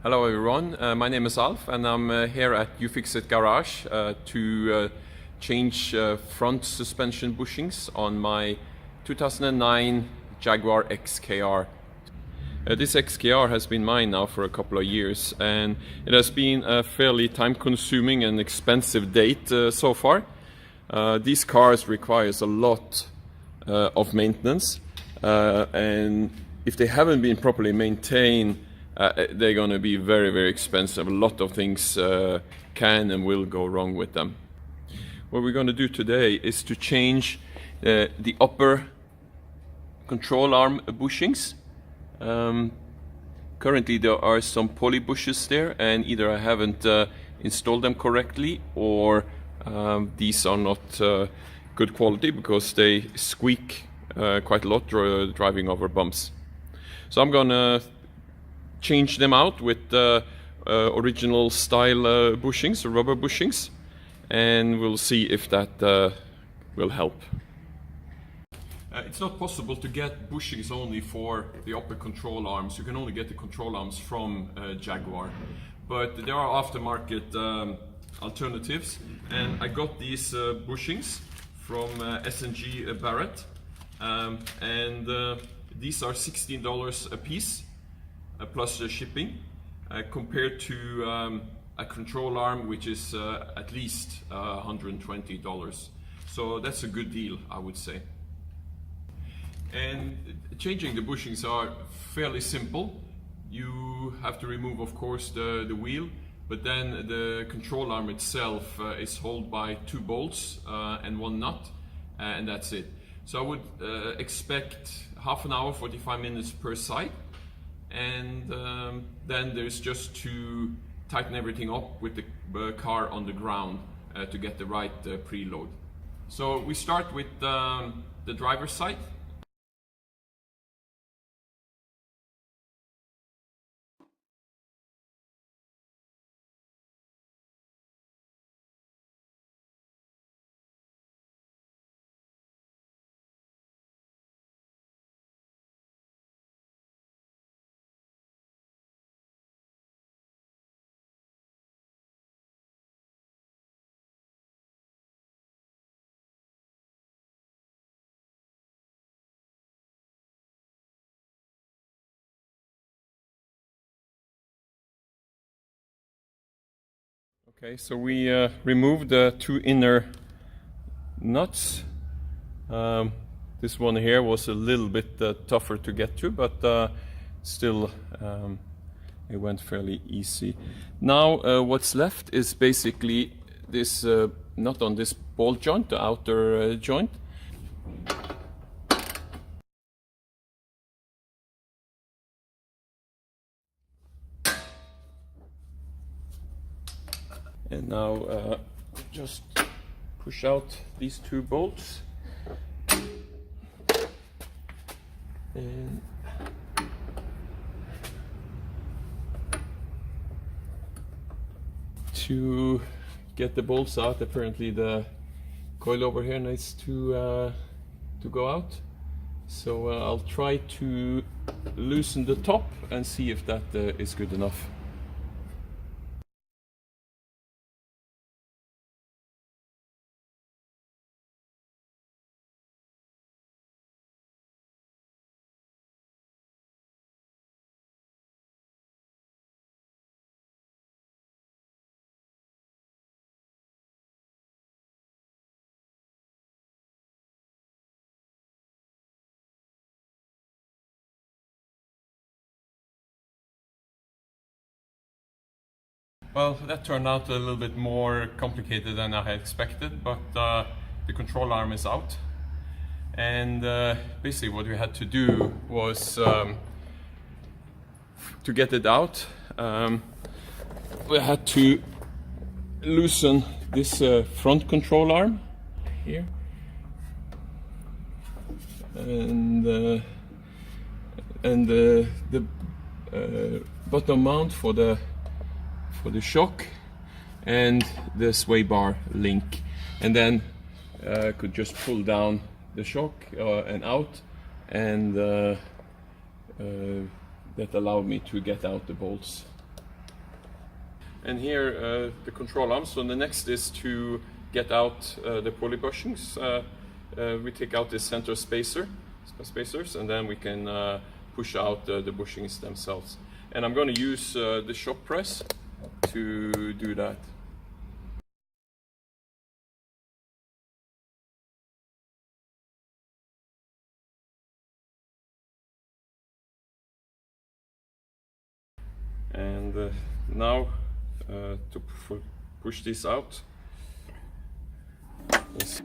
Hello everyone, my name is Alf and I'm here at YouFixit Garage to change front suspension bushings on my 2009 Jaguar XKR. This XKR has been mine now for a couple of years and it has been a fairly time-consuming and expensive date so far. These cars requires a lot of maintenance and if they haven't been properly maintained, they're going to be very, very expensive. A lot of things can and will go wrong with them. What we're going to do today is to change the upper control arm bushings. Currently there are some poly bushes there and either I haven't installed them correctly or these are not good quality because they squeak quite a lot driving over bumps. So I'm going to change them out with original style bushings, rubber bushings, and we'll see if that will help. It's not possible to get bushings only for the upper control arms. You can only get the control arms from Jaguar, but there are aftermarket alternatives, and I got these bushings from S&G Barrett, and these are $16 a piece. Plus the shipping, compared to a control arm which is at least $120. So that's a good deal, I would say. And changing the bushings are fairly simple. You have to remove, of course, the wheel, but then the control arm itself is held by 2 bolts and 1 nut, and that's it. So I would expect half an hour, 45 minutes per side. And then there's just to tighten everything up with the car on the ground to get the right preload. So we start with the driver's side. Okay, so we removed the 2 inner nuts. This one here was a little bit tougher to get to, but still it went fairly easy. Now what's left is basically this nut on this ball joint, the outer joint. And now just push out these 2 bolts and to get the bolts out, apparently the coil over here needs to go out. So I'll try to loosen the top and see if that is good enough. Well, that turned out a little bit more complicated than I had expected, but the control arm is out. And basically what we had to do was, to get it out, we had to loosen this front control arm here. And the bottom mount for the shock and the sway bar link, and then could just pull down the shock and out, and that allowed me to get out the bolts. and here the control arm. So the next is to get out the pulley bushings. We take out the center spacers, and then we can push out the bushings themselves. And I'm going to use the shop press to do that. And now to push this out. Yes.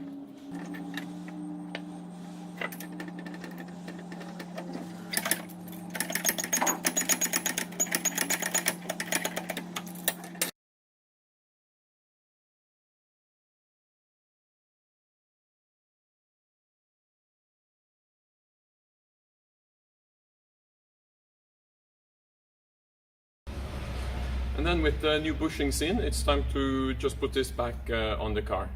And then with the new bushings in, it's time to just put this back on the car.